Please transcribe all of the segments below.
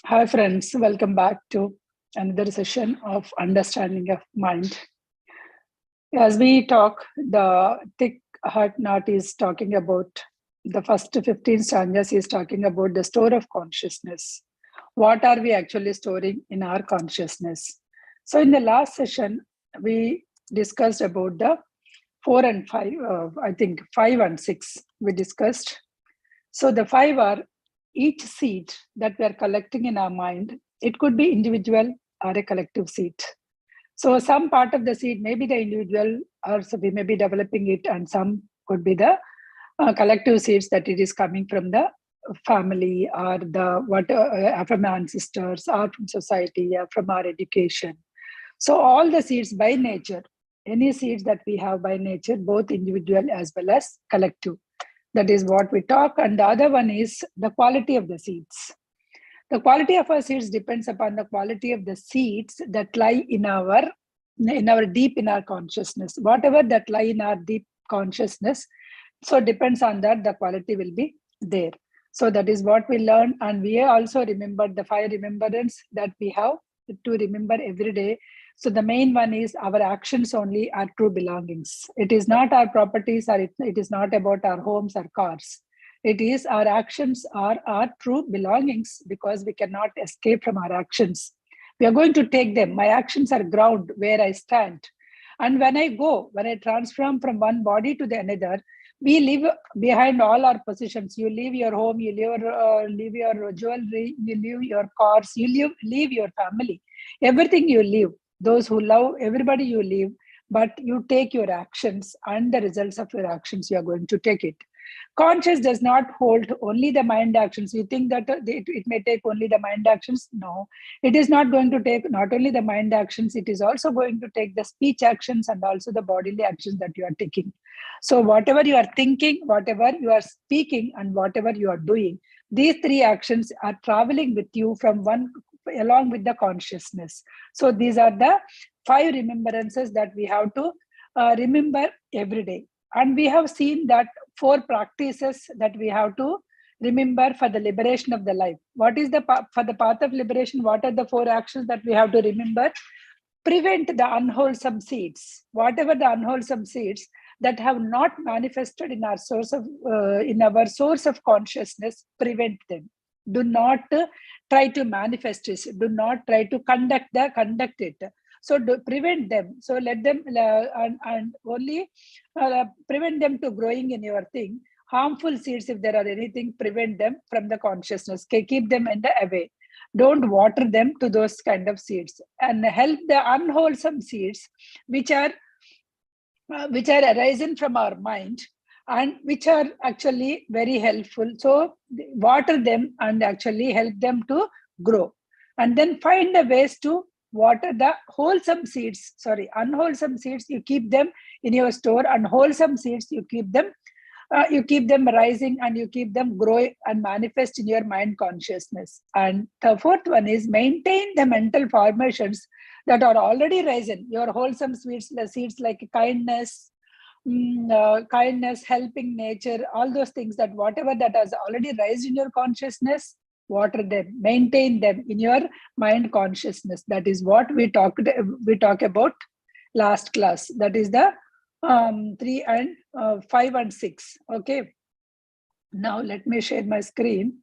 Hi friends, welcome back to another session of Understanding of Mind. As we talk, the thick heart knot is talking about the first 15 stanzas is talking about the store of consciousness. What are we actually storing in our consciousness? So in the last session, we discussed about the 4 and 5, I think 5 and 6 we discussed. So the 5 are each seed that we are collecting in our mind. It could be individual or a collective seed. So some part of the seed may be the individual, or so we may be developing it, and some could be the collective seeds that it is coming from the family or the from our ancestors or from society or from our education. So all the seeds by nature, any seeds that we have by nature, both individual as well as collective. That is what we talk. And the other one is the quality of the seeds. The quality of our seeds depends upon the quality of the seeds that lie in our deep in our consciousness. Whatever that lie in our deep consciousness, so depends on that, the quality will be there. So that is what we learn. And we also remember the 5 remembrance that we have to remember every day. So the main one is our actions only are true belongings. It is not our properties, or it is not about our homes or cars. It is our actions are our true belongings, because we cannot escape from our actions. We are going to take them. My actions are ground where I stand. And when I transform from one body to the another, we leave behind all our possessions. You leave your home, you leave your jewelry, you leave your cars, you leave your family. Everything you leave. Those who love, everybody you leave, but you take your actions, and the results of your actions, you are going to take it. Conscious does not hold only the mind actions. You think that it may take only the mind actions? No, it is not going to take not only the mind actions, it is also going to take the speech actions and also the bodily actions that you are taking. So whatever you are thinking, whatever you are speaking, and whatever you are doing, these 3 actions are traveling with you from one along with the consciousness. So these are the 5 remembrances that we have to remember every day. And we have seen that 4 practices that we have to remember for the liberation of the life. What is for the path of liberation? What are the 4 actions that we have to remember? Prevent the unwholesome seeds. Whatever the unwholesome seeds that have not manifested in our source of consciousness, prevent them. Do not try to manifest it. Do not try to conduct it. So prevent them. So let them and only prevent them to growing in your thing. Harmful seeds, if there are anything, prevent them from the consciousness. Keep them in the away. Don't water them to those kind of seeds, and help the unwholesome seeds, which are arisen from our mind, and which are actually very helpful. So water them and actually help them to grow, and then find the ways to water the unwholesome seeds. You keep them in your store, and wholesome seeds you keep them rising, and you keep them growing and manifest in your mind consciousness. And the 4th one is maintain the mental formations that are already risen. Your wholesome seeds like kindness, helping nature, all those things, that whatever that has already risen in your consciousness, water them, maintain them in your mind consciousness. That is what we talk about last class. That is the 3 and 5 and 6. Okay. Now let me share my screen.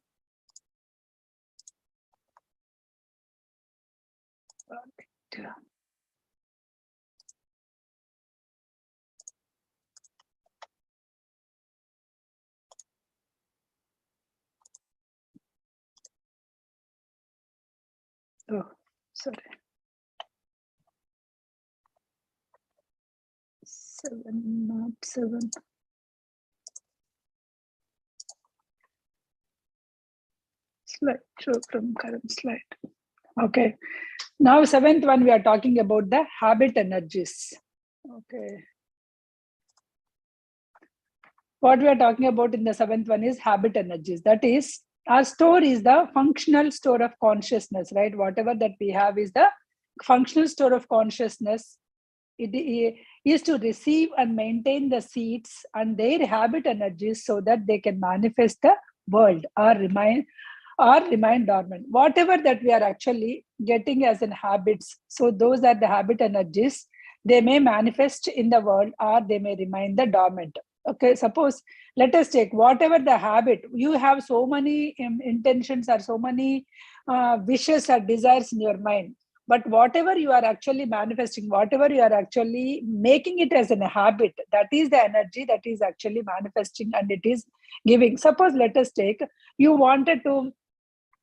Oh, sorry. 7, not 7. Slide show from current slide. Okay. Now 7th one, we are talking about the habit energies. Okay. What we are talking about in the 7th one is habit energies. That is, our store is the functional store of consciousness, right? Whatever that we have is the functional store of consciousness. It is to receive and maintain the seeds and their habit energies, so that they can manifest the world, or or remain dormant. Whatever that we are actually getting as in habits, so those are the habit energies. They may manifest in the world or they may remain the dormant. Okay, suppose let us take whatever the habit you have, so many intentions or so many wishes or desires in your mind, but whatever you are actually manifesting, whatever you are actually making it as a habit, that is the energy that is actually manifesting and it is giving. Suppose let us take, you wanted to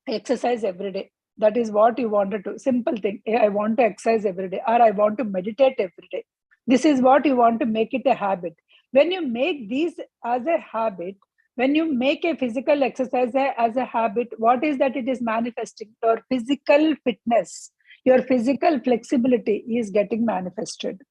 exercise every day. That is what you wanted to. Simple thing. I want to exercise every day, or I want to meditate every day. This is what you want to make it a habit. When you make these as a habit, when you make a physical exercise as a habit, what is that it is manifesting? Your physical fitness, your physical flexibility is getting manifested.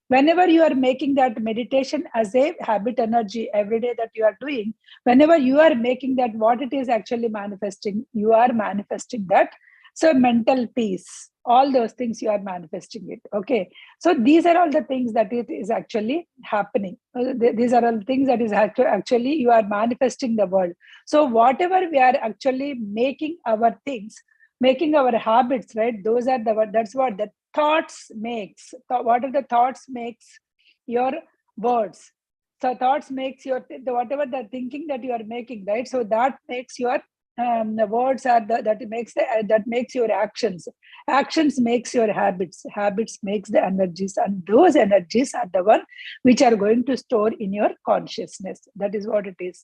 Whenever you are making that meditation as a habit energy every day that you are doing, whenever you are making that, what it is actually manifesting, you are manifesting that. So mental peace, all those things you are manifesting it. Okay, so these are all the things that it is actually happening. These are all things that is actually you are manifesting the world. So whatever we are actually making our things, making our habits, right, those are the, that's what the thoughts makes. What are the thoughts makes your words. So thoughts makes your, whatever the thinking that you are making, right, so that makes your the words are that makes the, that makes your actions. Actions makes your habits. Habits makes the energies, and those energies are the one which are going to store in your consciousness. That is what it is.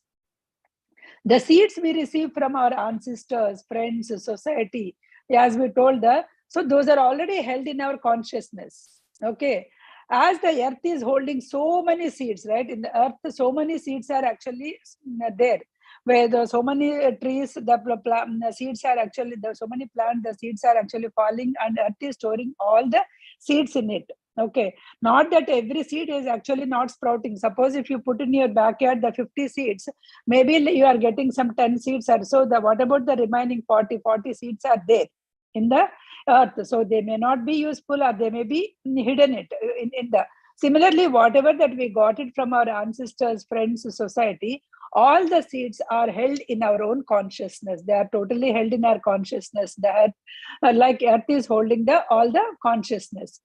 The seeds we receive from our ancestors, friends, society, as we told, so those are already held in our consciousness. Okay. As the earth is holding so many seeds, right? In the earth, so many seeds are actually there. Where there are so many trees, the seeds are actually, there are so many plants, the seeds are actually falling, and earth is storing all the seeds in it. Okay. Not that every seed is actually not sprouting. Suppose if you put in your backyard the 50 seeds, maybe you are getting some 10 seeds or so. What about the remaining 40 seeds are there in the earth? So they may not be useful, or they may be hidden it in the. Similarly, whatever that we got it from our ancestors, friends, society, all the seeds are held in our own consciousness. They are totally held in our consciousness. That like earth is holding the all the consciousness.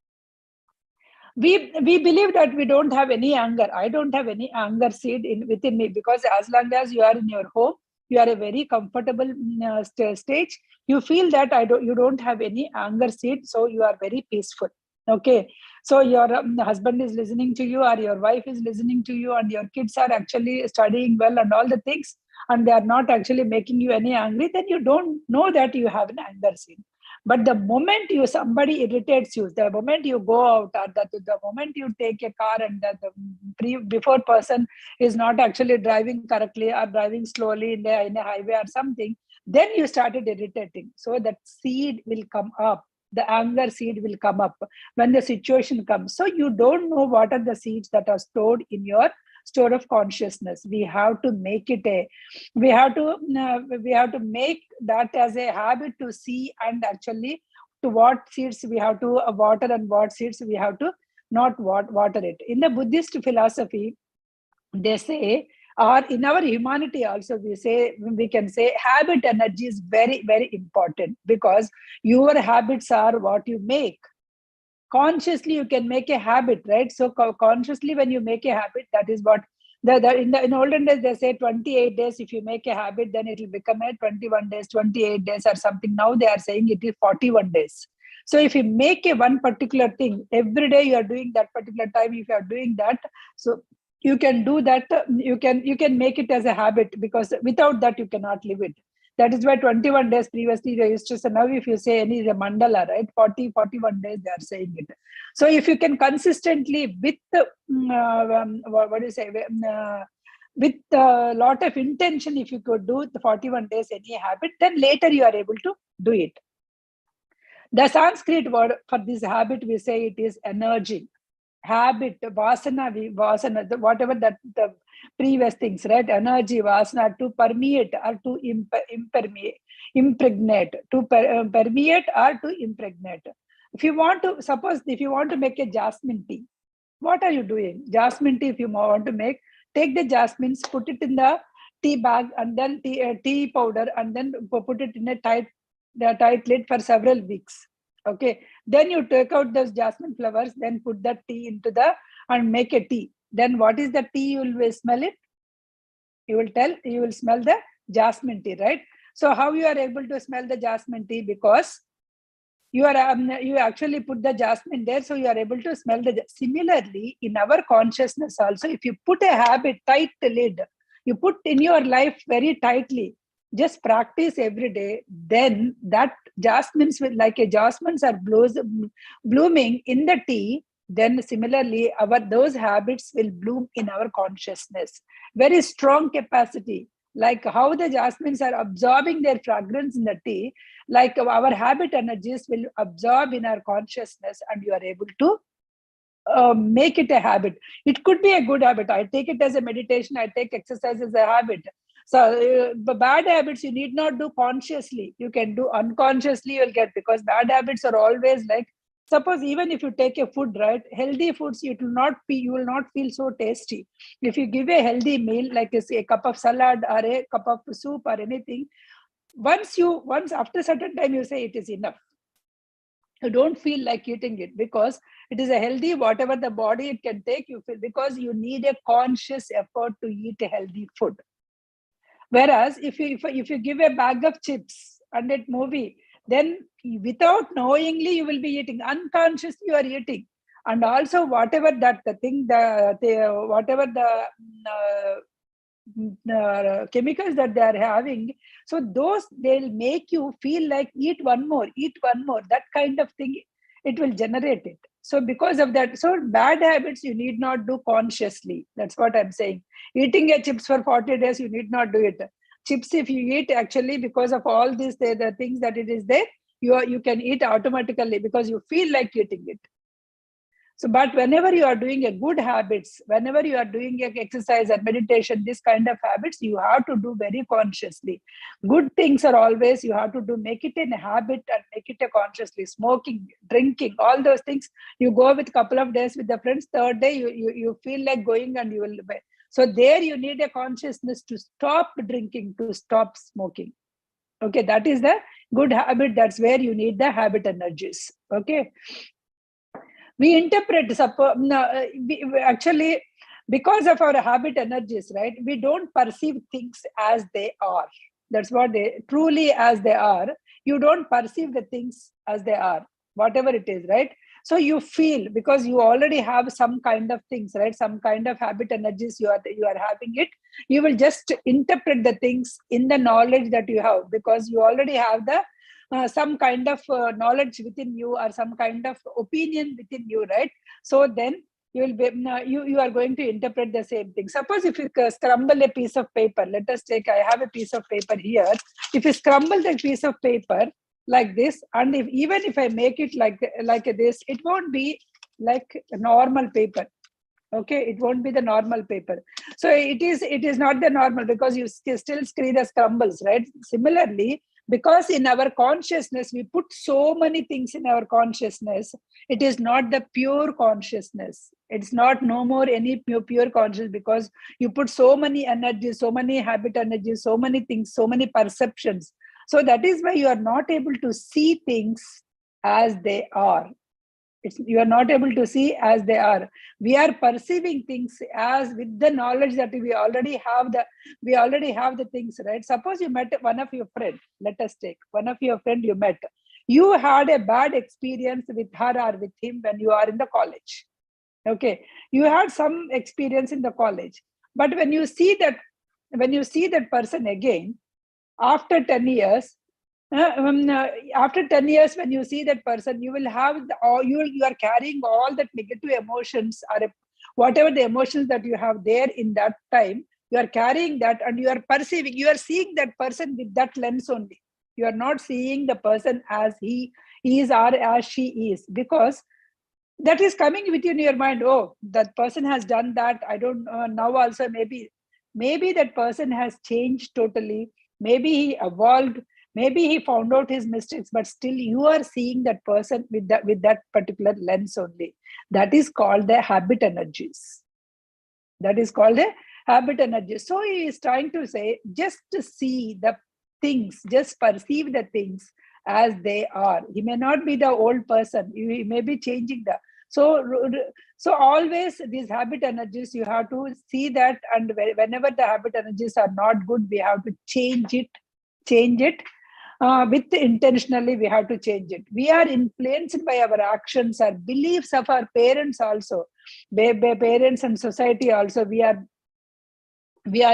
We believe that we don't have any anger. I don't have any anger seed within me, because as long as you are in your home, you are a very comfortable stage. You feel that you don't have any anger seed, so you are very peaceful. Okay, so your husband is listening to you, or your wife is listening to you, and your kids are actually studying well and all the things, and they are not actually making you any angry. Then you don't know that you have an anger seed. But the moment you somebody irritates you, the moment you go out, or the moment you take a car and before person is not actually driving correctly or driving slowly in a highway or something, then you started irritating. So that seed will come up. The anger seed will come up when the situation comes. So you don't know what are the seeds that are stored in your store of consciousness. We have to make it a, we have to make that as a habit to see, and actually to what seeds we have to water and what seeds we have to not water it. In the Buddhist philosophy, they say, or in our humanity also, we can say habit energy is very, very important, because your habits are what you make. Consciously you can make a habit, right? So consciously when you make a habit, that is what in olden days they say 28 days. If you make a habit, then it will become a 21 days, 28 days or something. Now they are saying it is 41 days. So if you make a one particular thing every day, you are doing that particular time, if you are doing that, so you can do that, you can make it as a habit, because without that you cannot live it. That is why 21 days previously they used to say. Now if you say any mandala, right, 41 days they are saying it. So if you can consistently with what do you say, with a lot of intention, if you could do the 41 days any habit, then later you are able to do it. The Sanskrit word for this habit, we say it is energy. Habit, vasana, whatever that the previous things, right? Energy, vasana, to permeate or to impregnate, to permeate or to impregnate. If you want to, suppose if you want to make a jasmine tea, what are you doing? Jasmine tea, if you want to make, take the jasmines, put it in the tea bag and then tea powder, and then put it in a tight lid for several weeks. Okay, then you take out those jasmine flowers, then put that tea into and make a tea. Then what is the tea? You will smell it. You will smell the jasmine tea, right? So how you are able to smell the jasmine tea? Because you actually put the jasmine there, so you are able to smell similarly in our consciousness also. If you put a habit, tight lid, you put in your life very tightly, just practice every day, then that jasmines will, like a jasmines are blooming in the tea, then similarly those habits will bloom in our consciousness. Very strong capacity, like how the jasmines are absorbing their fragrance in the tea, like our habit energies will absorb in our consciousness, and you are able to make it a habit. It could be a good habit. I take it as a meditation. I take exercise as a habit. So the bad habits you need not do consciously. You can do unconsciously. You'll get, because bad habits are always like, suppose even if you take a food, right, healthy foods, you will not feel so tasty. If you give a healthy meal, like a cup of salad or a cup of soup or anything, once after a certain time you say it is enough. You don't feel like eating it, because it is a healthy, whatever the body it can take, you feel, because you need a conscious effort to eat a healthy food. Whereas if you give a bag of chips and a movie, then without knowingly you will be eating, unconsciously you are eating. And also whatever that the thing, whatever the chemicals that they are having, so those, they'll make you feel like eat one more, that kind of thing, it will generate it. So because of that, so bad habits you need not do consciously. That's what I'm saying. Eating a chips for 40 days, you need not do it. Chips, if you eat, actually, because of all these the things that it is there, you can eat automatically because you feel like eating it. So, but whenever you are doing a good habits, whenever you are doing exercise and meditation, this kind of habits, you have to do very consciously. Good things are always, you have to do, make it in a habit and make it a consciously. Smoking, drinking, all those things, you go with a couple of days with the friends, third day, you feel like going and you will. So there you need a consciousness to stop drinking, to stop smoking. Okay, that is the good habit. That's where you need the habit energies. Okay. We interpret, actually, because of our habit energies, right, we don't perceive things as they are. That's what they truly as they are. You don't perceive the things as they are, whatever it is, right? So you feel, because you already have some kind of things, right, some kind of habit energies, you are having it, you will just interpret the things in the knowledge that you have, because you already have the some kind of knowledge within you, or some kind of opinion within you, right? So then you will be, you are going to interpret the same thing. Suppose if you scramble a piece of paper, let us take, I have a piece of paper here. If you scramble the piece of paper like this, and even if I make it like this, it won't be like a normal paper. Okay, it won't be the normal paper. So it is not the normal, because you still see the scrambles, right? Similarly, because in our consciousness we put so many things in our consciousness, it is not the pure consciousness. It's not no more any pure consciousness, because you put so many energies, so many habit energies, so many things, so many perceptions. So that is why you are not able to see things as they are. You are not able to see as they are. We are perceiving things as, with the knowledge that we already have the things, right? Suppose you met one of your friend. Let us take one of your friend you met. You had a bad experience with her or with him when you are in the college. Okay, you had some experience in the college, but when you see that person again after 10 years, after 10 years, when you see that person, you will have you are carrying all that negative emotions, or whatever the emotions that you have there in that time, you are carrying that, and you are perceiving, you are seeing that person with that lens only. You are not seeing the person as he is or as she is, because that is coming within your mind. Oh, that person has done that, I don't know, now also maybe that person has changed totally, maybe he evolved, maybe he found out his mistakes, but still you are seeing that person with that particular lens only. That is called the habit energies. That is called the habit energy. So he is trying to say, just to see the things, just perceive the things as they are. He may not be the old person. He may be changing the. So, so always these habit energies, you have to see that, and whenever the habit energies are not good, we have to change it, change it. With intentionally, we have to change it. We are influenced by our actions, our beliefs of our parents also, by parents and society also. We are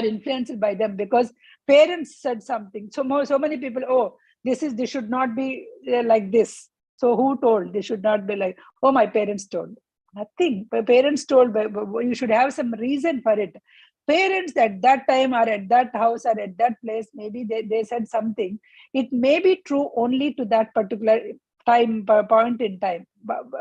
influenced by them because parents said something. So many people, oh, this should not be like this. So who told? They should not be like, oh, my parents told. Nothing. My parents told, but you should have some reason for it. Parents at that time or at that house or at that place, maybe they said something. It may be true only to that particular time, point in time,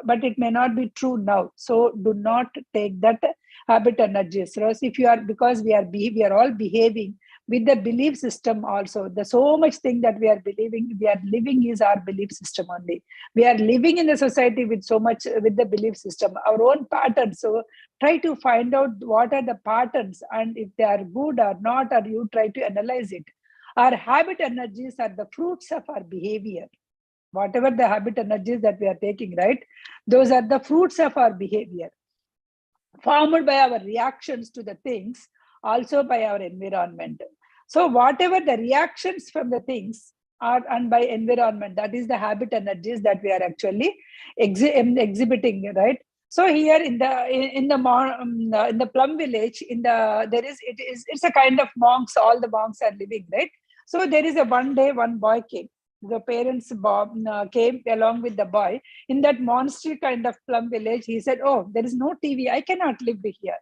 but it may not be true now. So do not take that habit energies. So if you are, because we are all behaving with the belief system also. The so much thing that we are believing, we are living is our belief system only. We are living in the society with so much, with the belief system, our own patterns. So try to find out what are the patterns, and if they are good or not, or you try to analyze it. Our habit energies are the fruits of our behavior. Whatever the habit energies that we are taking, right? Those are the fruits of our behavior, formed by our reactions to the things, also by our environment. So whatever the reactions from the things are, and by environment, that is the habit energies that we are actually exhibiting, right? So here in the plum village, it's a kind of monks. All the monks are living, right? So there is a one day one boy came. The parents came along with the boy in that monastery kind of plum village. He said, oh, there is no TV. I cannot live here.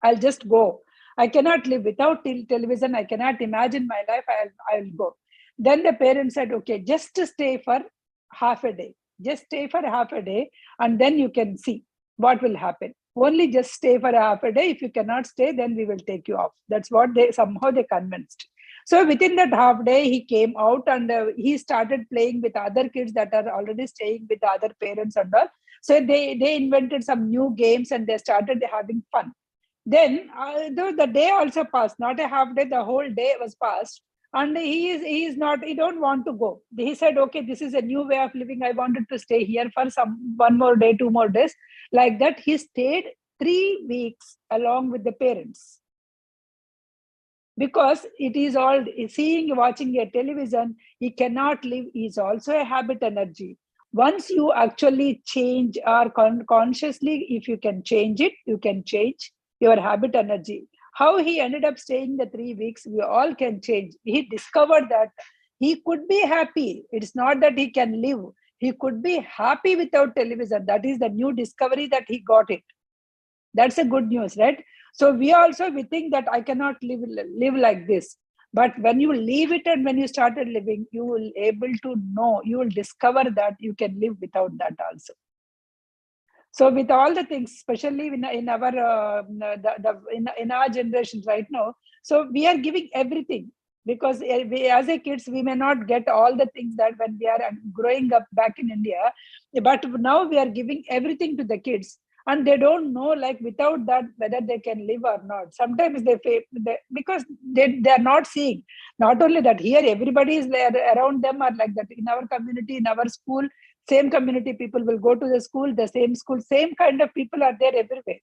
I'll just go. I cannot live without television. I cannot imagine my life. I'll go. Then the parents said, okay, just to stay for half a day. Just stay for half a day, and then you can see what will happen. Only just stay for half a day. If you cannot stay, then we will take you off. That's what they convinced. So within that half day, he came out, and he started playing with other kids that are already staying with other parents and all. So they invented some new games, and they started having fun. Then the day also passed, not a half day, the whole day was passed. And he don't want to go. He said, okay, this is a new way of living. I wanted to stay here for one more day, 2 more days. Like that, he stayed 3 weeks along with the parents. Because it is all seeing, watching a television, he cannot live, is also a habit energy. Once you actually change, or consciously, if you can change it, you can change your habit energy. How he ended up staying the 3 weeks, we all can change. He discovered that he could be happy. It's not that he can live. He could be happy without television. That is the new discovery that he got it. That's a good news, right? So we think that I cannot live like this. But when you leave it and when you started living, you will able to know, you will discover that you can live without that also. So with all the things, especially in our generation right now, so we are giving everything, because as a kids, we may not get all the things that when we are growing up back in India, but now we are giving everything to the kids. And they don't know, like, without that, whether they can live or not. Sometimes because they are not seeing. Not only that, here everybody is there around them are like that. In our community, in our school, same community people will go to the school, same kind of people are there everywhere.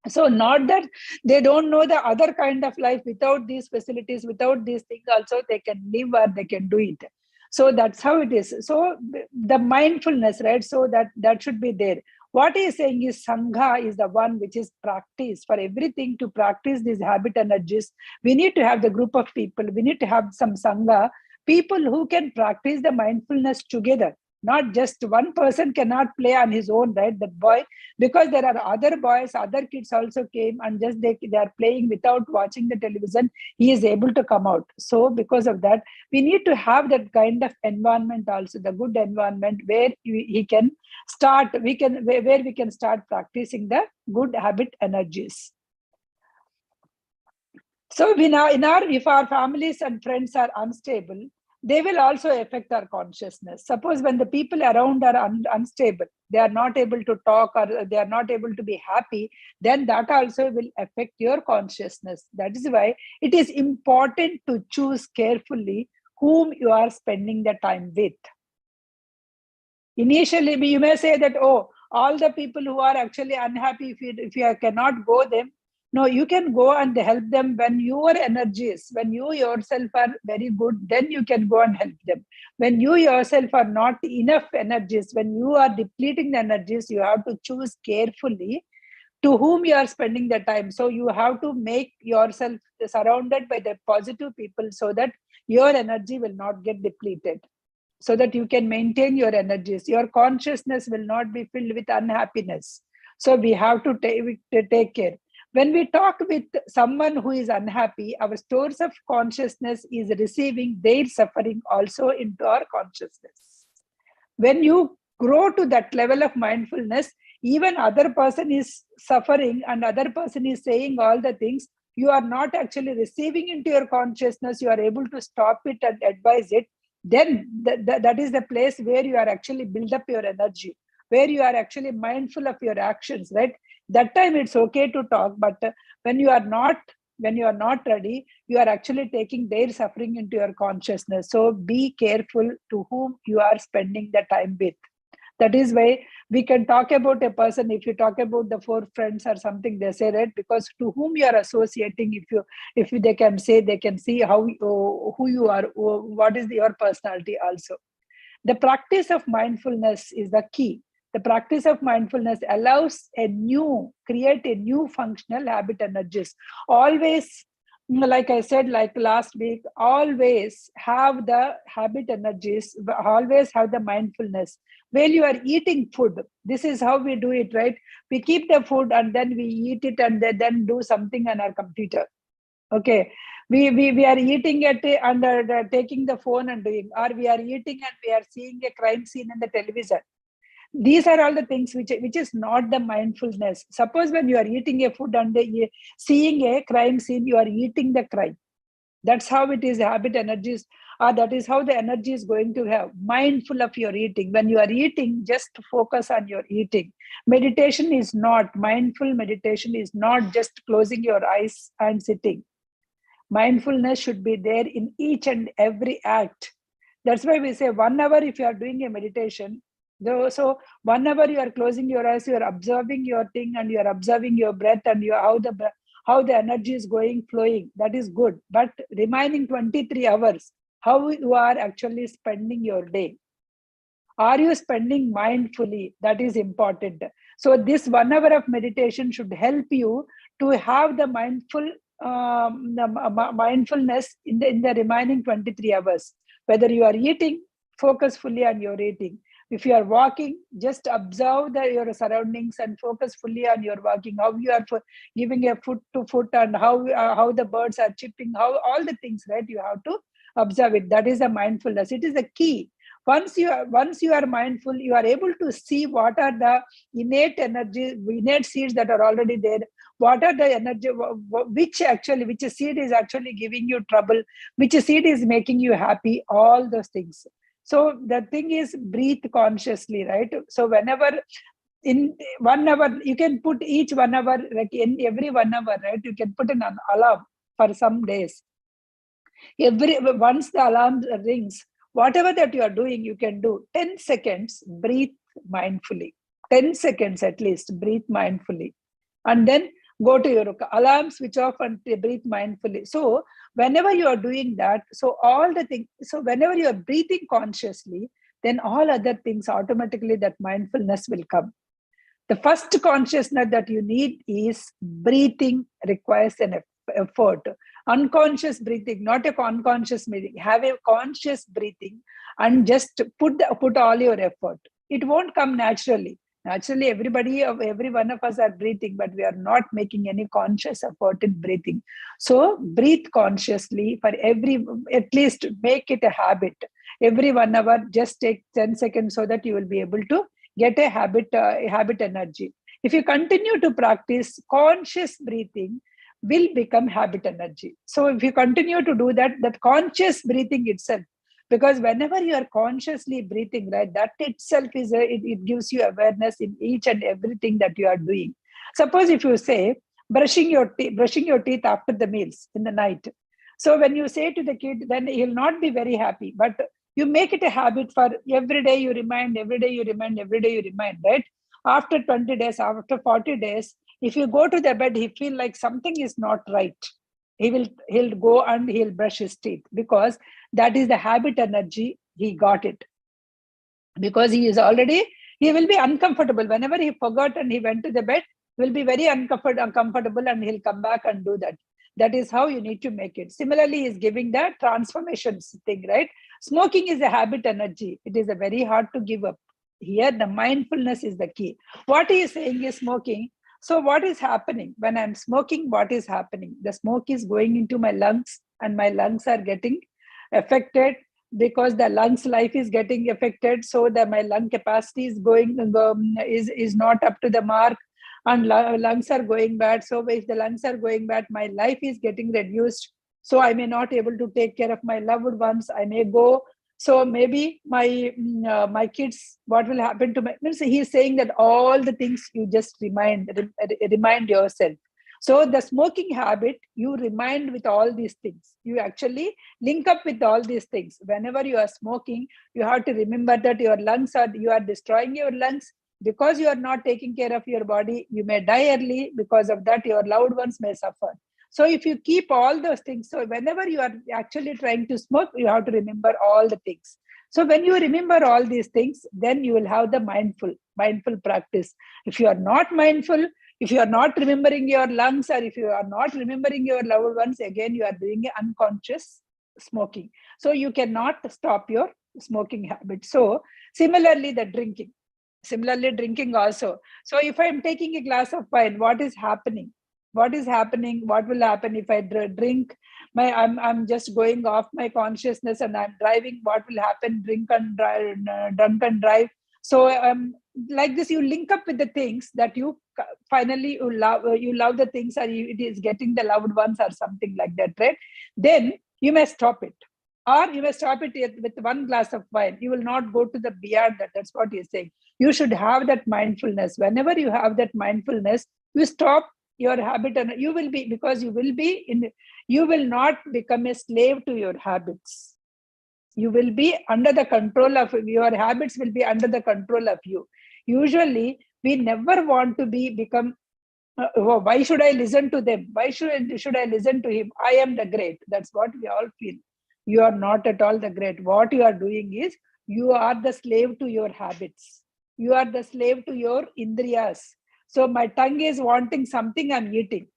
So not that they don't know the other kind of life without these facilities, without these things also they can live or they can do it. So that's how it is. So the mindfulness, right? So that should be there. What he is saying is Sangha is the one which is practice. For everything to practice these habit energies, we need to have the group of people. We need to have some Sangha, people who can practice the mindfulness together. Not just one person cannot play on his own, right? That boy, because there are other boys, other kids also came, and just they are playing without watching the television, he is able to come out. So because of that, we need to have that kind of environment also, the good environment where he can start, where we can start practicing the good habit energies. So we now if our families and friends are unstable, they will also affect our consciousness. Suppose when the people around are unstable, they are not able to talk or they are not able to be happy, then that also will affect your consciousness. That is why it is important to choose carefully whom you are spending the time with. Initially, you may say that, oh, all the people who are actually unhappy, if you cannot go them, no, you can go and help them when your energies, when you yourself are very good, then you can go and help them. When you yourself are not enough energies, when you are depleting the energies, you have to choose carefully to whom you are spending the time. So you have to make yourself surrounded by the positive people so that your energy will not get depleted, so that you can maintain your energies. Your consciousness will not be filled with unhappiness. So we have to take care. When we talk with someone who is unhappy, our stores of consciousness is receiving their suffering also into our consciousness. When you grow to that level of mindfulness, even other person is suffering and other person is saying all the things, you are not actually receiving into your consciousness, you are able to stop it and advise it, then that is the place where you are actually build up your energy, where you are actually mindful of your actions, right? That time it's okay to talk, but when you are not ready, you are actually taking their suffering into your consciousness. So be careful to whom you are spending the time with. That is why we can talk about a person. If you talk about the 4 friends or something, they say, right, because to whom you are associating, if they can say, they can see how who you are, what is your personality also. The practice of mindfulness is the key. The practice of mindfulness allows create a new functional habit energies. Always, like I said, like last week, always have the habit energies, always have the mindfulness. While you are eating food, this is how we do it, right? We keep the food and then we eat it and then do something on our computer. Okay, we are eating it and taking the phone and doing, or we are eating and we are seeing a crime scene in the television. These are all the things which is not the mindfulness. Suppose when you are eating a food and seeing a crime scene, you are eating the crime. That's how it is. Habit energies, or that is how the energy is going to have. Mindful of your eating. When you are eating, just focus on your eating. Meditation is not mindful. Meditation is not just closing your eyes and sitting. Mindfulness should be there in each and every act. That's why we say 1 hour if you are doing a meditation. So 1 hour you are closing your eyes, you are observing your thing and you are observing your breath and how the energy is going, flowing. That is good. But remaining 23 hours, how you are actually spending your day. Are you spending mindfully? That is important. So this 1 hour of meditation should help you to have the mindfulness in the remaining 23 hours. Whether you are eating, focus fully on your eating. If you are walking, just observe your surroundings and focus fully on your walking. How you are giving a foot to foot and how the birds are chirping, how all the things, right? You have to observe it. That is a mindfulness. It is a key. Once you are mindful, you are able to see what are the innate seeds that are already there. What are the energy, which seed is actually giving you trouble, which seed is making you happy, all those things. So the thing is, breathe consciously, right? So whenever in 1 hour, you can put each 1 hour, like in every 1 hour, right? You can put an alarm for some days. Once the alarm rings, whatever that you are doing, you can do 10 seconds, breathe mindfully. 10 seconds at least, breathe mindfully. And then go to your alarm, switch off and breathe mindfully. So whenever you are doing that, so whenever you are breathing consciously, then all other things automatically, that mindfulness will come. The first consciousness that you need is breathing requires an effort. Unconscious breathing, not a unconscious breathing. Have a conscious breathing and just put all your effort. It won't come naturally. Naturally, every one of us are breathing, but we are not making any conscious effort in breathing. So breathe consciously at least make it a habit. Every 1 hour, just take 10 seconds so that you will be able to get a habit energy. If you continue to practice, conscious breathing will become habit energy. So if you continue to do that conscious breathing itself Because whenever you are consciously breathing, right, that itself is it gives you awareness in each and everything that you are doing. Suppose if you say brushing your teeth after the meals in the night. So when you say to the kid, then he'll not be very happy. But you make it a habit for every day you remind, every day you remind, every day you remind, right? After 20 days, after 40 days, if you go to the bed, he feel like something is not right. He'll go and he'll brush his teeth, because that is the habit energy he got it. Because he will be uncomfortable. Whenever he forgot and he went to the bed, will be very uncomfortable, and he'll come back and do that. That is how you need to make it. Similarly, he's giving the transformations thing, right? Smoking is a habit energy. It is a very hard to give up. Here, the mindfulness is the key. What he is saying is smoking. So what is happening when I'm smoking? What is happening? The smoke is going into my lungs, and my lungs are getting affected, because the lungs life is getting affected. So that my lung capacity is is not up to the mark, and lungs are going bad. So if the lungs are going bad, my life is getting reduced. So I may not able to take care of my loved ones. I may go. So maybe my kids, what will happen to my, means he's saying that all the things you just remind yourself. So the smoking habit, you remind with all these things. You actually link up with all these things. Whenever you are smoking, you have to remember that you are destroying your lungs. Because you are not taking care of your body, you may die early. Because of that, your loved ones may suffer. So if you keep all those things, so whenever you are actually trying to smoke, you have to remember all the things. So when you remember all these things, then you will have the mindful practice. If you are not mindful, if you are not remembering your lungs, or if you are not remembering your loved ones, again, you are doing unconscious smoking. So you cannot stop your smoking habit. So similarly, drinking also. So if I'm taking a glass of wine, what is happening? What will happen if I drink? I'm just going off my consciousness and I'm driving. What will happen? Drink and drive, drunk and drive. So like this, you link up with the things that you finally you love the things, or it is getting the loved ones or something like that, right? Then you may stop it, or you may stop it with one glass of wine. You will not go to the beyond that. That's what he's saying. You should have that mindfulness. Whenever you have that mindfulness, you stop your habit, and you will not become a slave to your habits. You will be under the control of your habits, will be under the control of you. Usually we never want to become why should I listen to them? Why should I listen to him? I am the great. That's what we all feel. You are not at all the great. What you are doing is, you are the slave to your habits. You are the slave to your indriyas. So my tongue is wanting something, I'm eating.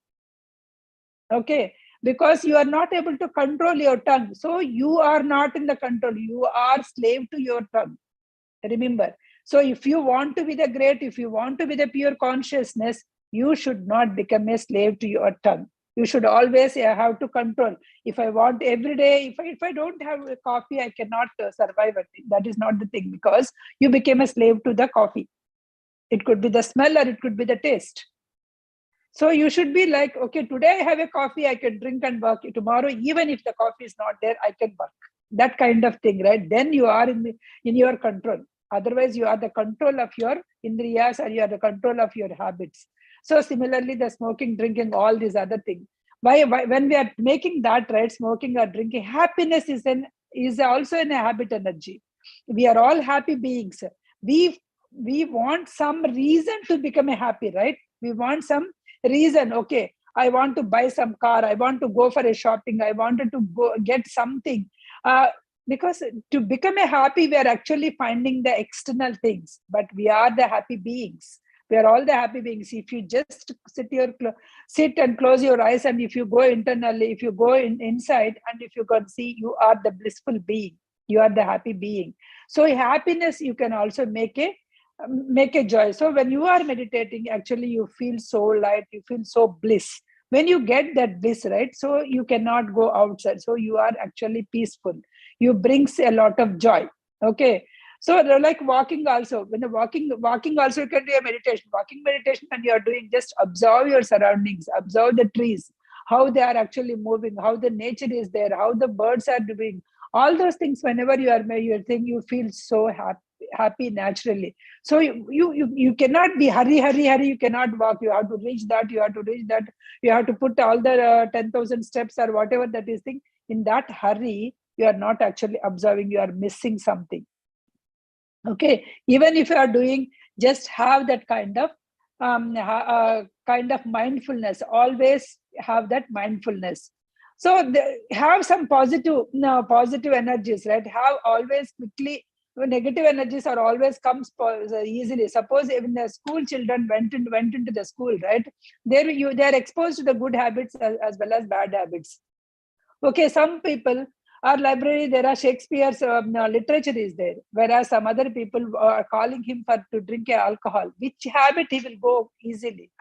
Okay, because you are not able to control your tongue. So you are not in the control. You are slave to your tongue. Remember. So if you want to be the great, if you want to be the pure consciousness, you should not become a slave to your tongue. You should always have to control. If I want every day, if I don't have a coffee, I cannot survive. That is not the thing, because you became a slave to the coffee. It could be the smell, or it could be the taste. So you should be like, okay, today I have a coffee, I can drink and work. Tomorrow, even if the coffee is not there, I can work. That kind of thing, right? Then you are in your control. Otherwise, you are the control of your indriyas, or you are the control of your habits. So similarly, the smoking, drinking, all these other things. Why when we are making that, right, smoking or drinking, happiness is also in a habit energy. We are all happy beings. We want some reason to become a happy, right? We want some reason. Okay, I want to buy some car, I want to go for a shopping, I wanted to go get something, because to become a happy, we are actually finding the external things, but we are the happy beings. We are all the happy beings. If you just sit and close your eyes, and if you go internally, if you go inside, and if you can see, you are the blissful being, you are the happy being. So happiness, you can also make a joy. So when you are meditating, actually you feel so light, you feel so bliss. When you get that bliss, right, so you cannot go outside, so you are actually peaceful. You brings a lot of joy. Okay, so like walking also, when the walking also, you can do a meditation. Walking meditation, when you are doing, just observe your surroundings, observe the trees, how they are actually moving, how the nature is there, how the birds are doing, All those things, whenever you're thinking, you feel so happy naturally. So you cannot be hurry, you cannot walk, you have to reach that, you have to put all the 10,000 steps or whatever that is thing. In that hurry, you are not actually observing, you are missing something. Okay, even if you are doing, just have that kind of mindfulness. Always have that mindfulness. So have some positive energies, right? Have always quickly. Negative energies are always comes easily. Suppose even the school children went into the school, right? They are exposed to the good habits as well as bad habits. Okay, some people are library, there are Shakespeare's literature is there, whereas some other people are calling him for to drink alcohol. Which habit he will go easily?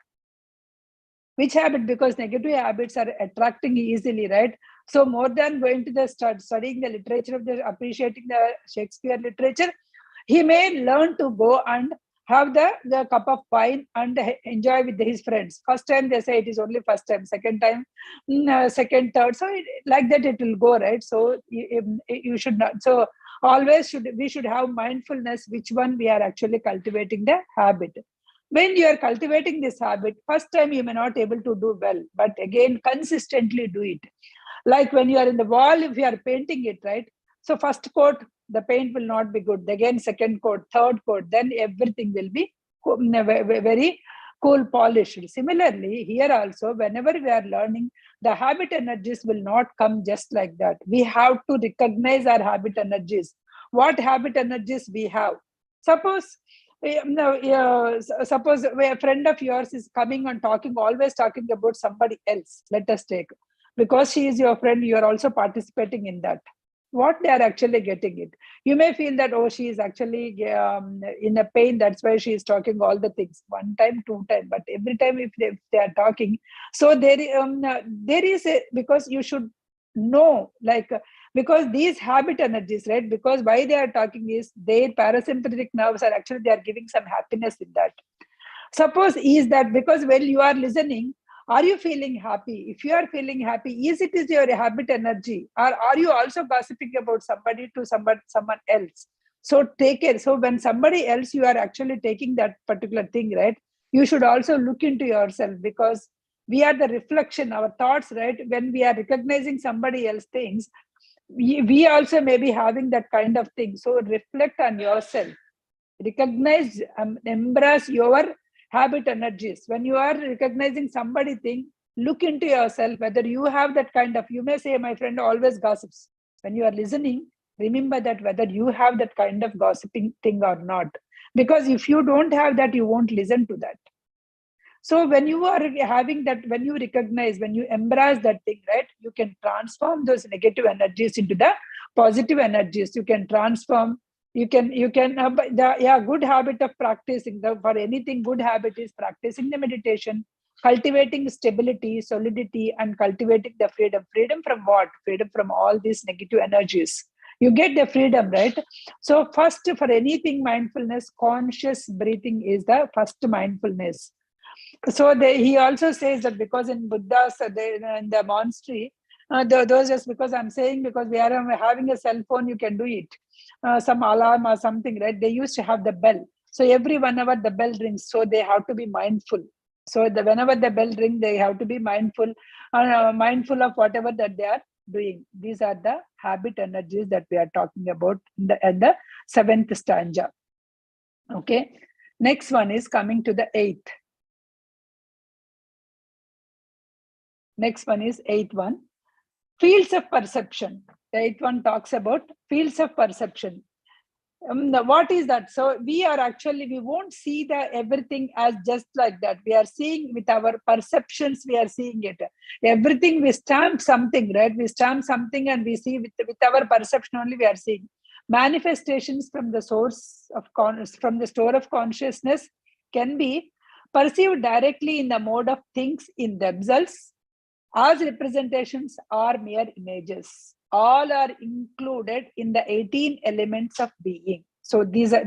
Which habit? Because negative habits are attracting easily, right? So more than going to the studying the literature of the appreciating the Shakespeare literature, he may learn to go and have the cup of wine and enjoy with his friends. First time they say it is only first time, second time, second, third. So like that it will go, right? So you should not. So always we should have mindfulness, which one we are actually cultivating the habit. When you are cultivating this habit, first time you may not able to do well, but again, consistently do it. Like when you are in the wall, if you are painting it, right? So first coat, the paint will not be good. Again, second coat, third coat, then everything will be very cool, polished. Similarly, here also, whenever we are learning, the habit energies will not come just like that. We have to recognize our habit energies. What habit energies we have? Suppose suppose a friend of yours is coming and talking, always talking about somebody else. Let us take, because she is your friend, you are also participating in that. What they are actually getting it. You may feel that, oh, she is actually in a pain, that's why she is talking all the things. One time, two time, but every time if they are talking, so there is a, because you should know, like, because these habit energies, right? Because why they are talking is their parasympathetic nerves are actually, they are giving some happiness in that. Suppose is that because when you are listening, are you feeling happy? If you are feeling happy, is it is your habit energy, or are you also gossiping about somebody to someone else? So take it. So when somebody else, you are actually taking that particular thing, right? You should also look into yourself, because we are the reflection, our thoughts, right? When we are recognizing somebody else things, we also may be having that kind of thing. So reflect on yourself, recognize, embrace your habit energies. When you are recognizing somebody thing, look into yourself whether you have that kind of, you may say my friend always gossips. When you are listening, remember that whether you have that kind of gossiping thing or not, because if you don't have that, you won't listen to that. So when you are having that, when you recognize, when you embrace that thing, right, you can transform those negative energies into the positive energies. You can transform, good habit of practicing the, for anything, good habit is practicing the meditation, cultivating stability, solidity, and cultivating the freedom. Freedom from what? Freedom from all these negative energies. You get the freedom, right? So first, for anything mindfulness, conscious breathing is the first mindfulness. So he also says that because in Buddha's, in the monastery, those, just because I'm saying, because we are having a cell phone, you can do it. Some alarm or something, right? They used to have the bell. So every 1 hour the bell rings. So they have to be mindful. So whenever the bell rings, they have to be mindful, mindful of whatever that they are doing. These are the habit energies that we are talking about in the seventh stanza. Okay. Next one is coming to the eighth. Next one is eighth one. Fields of perception. The eighth one talks about fields of perception. What is that? So we won't see the everything as just like that. We are seeing with our perceptions, we are seeing it. Everything we stamp something, right? We stamp something and we see with our perception only we are seeing. Manifestations from the source of from the store of consciousness can be perceived directly in the mode of things in themselves, as representations or mere images. All are included in the 18 elements of being. So these are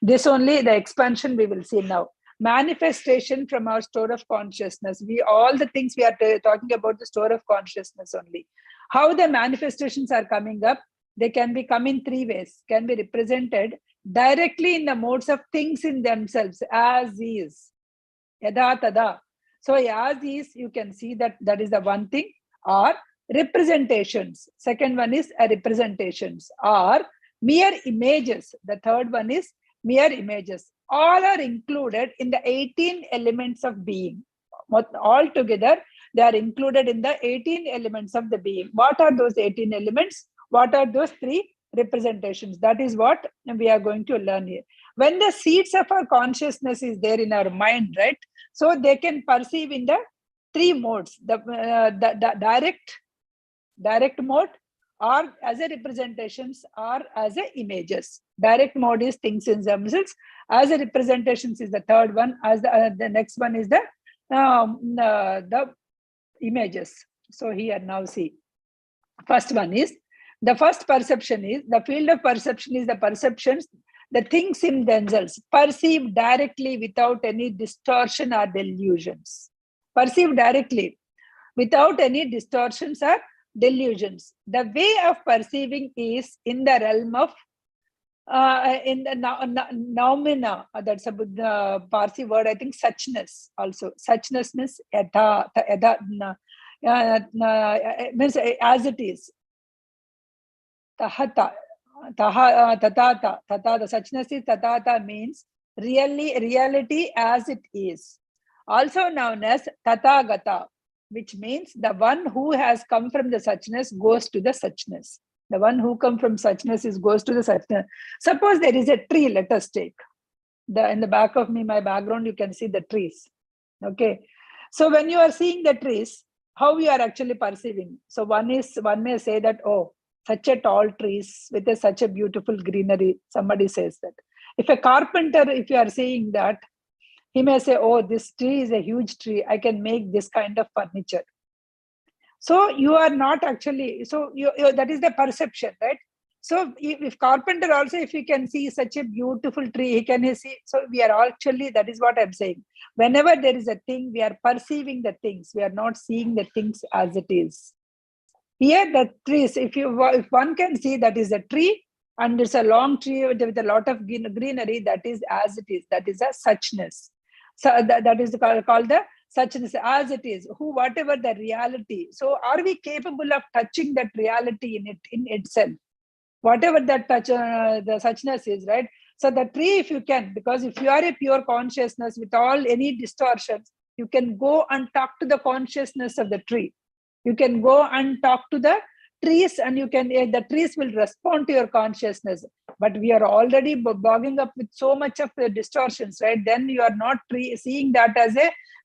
this only the expansion we will see now. Manifestation from our store of consciousness. All the things we are talking about the store of consciousness only. How the manifestations are coming up? They can be come in three ways, can be represented directly in the modes of things in themselves, as is, yada tada. So as is, you can see that is the one thing, or representations. Second one is representations, or mere images. The third one is mere images. All are included in the 18 elements of being. All together, they are included in the 18 elements of the being. What are those 18 elements? What are those three representations? That is what we are going to learn here. When the seeds of our consciousness is there in our mind, right? So they can perceive in the three modes: the direct mode, or as a representations, or as a images. Direct mode is things in themselves. As a representations is the third one. As the next one is the images. So here now see, first one is, the first perception is, the field of perception is the perceptions, the things in themselves, perceived directly without any distortion or delusions. Perceived directly without any distortions or delusions. The way of perceiving is in the realm of in the noumena. That's a Parsi word, I think. Suchness also. Suchness means means as it is. Tahata, tatata, tatata. Suchness is tatata, means reality as it is. Also known as tathagata, which means the one who has come from the suchness goes to the suchness. The one who comes from suchness goes to the suchness. Suppose there is a tree, let us take. In the back of me, my background, you can see the trees. Okay. So when you are seeing the trees, how you are actually perceiving? So one may say that, oh, such a tall trees with such a beautiful greenery. Somebody says that. If a carpenter, if you are seeing that, he may say, oh, this tree is a huge tree. I can make this kind of furniture. So you are not actually, so that is the perception, right? So if carpenter also, if he can see such a beautiful tree, he can see. So we are actually, that is what I'm saying. Whenever there is a thing, we are perceiving the things. We are not seeing the things as it is. Here the trees, if one can see that is a tree, and it's a long tree with a lot of greenery, that is as it is. That is a suchness. So that is called the suchness as it is. Whatever the reality. So are we capable of touching that reality in itself? Whatever that touch, the suchness is, right? So the tree, if you can, because if you are a pure consciousness with all any distortions, you can go and talk to the consciousness of the tree. You can go and talk to the trees, and you can, the trees will respond to your consciousness. But we are already bogging up with so much of the distortions, right? Then you are not seeing that as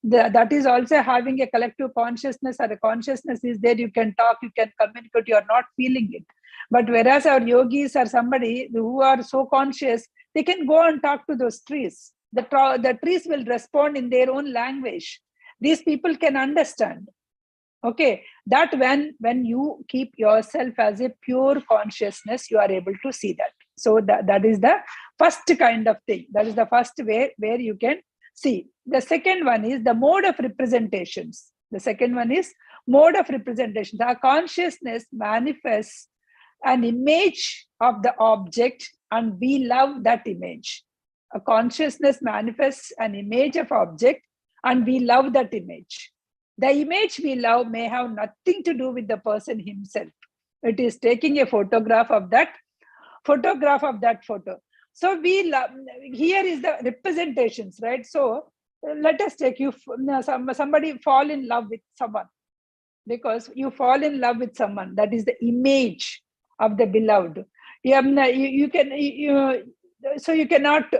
that is also having a collective consciousness, or a consciousness is there. You can talk, you can communicate, you are not feeling it. But whereas our yogis or somebody who are so conscious, they can go and talk to those trees. The trees will respond in their own language. These people can understand. Okay, that when you keep yourself as a pure consciousness, you are able to see that. So that is the first kind of thing. That is the first way where you can see. The second one is the mode of representations. The second one is mode of representations. Our consciousness manifests an image of the object, and we love that image. A consciousness manifests an image of object, and we love that image. The image we love may have nothing to do with the person himself. It is taking a photograph of that photo. So we love, here is the representations, right? So let us take somebody fall in love with someone, because you fall in love with someone. That is the image of the beloved. So you cannot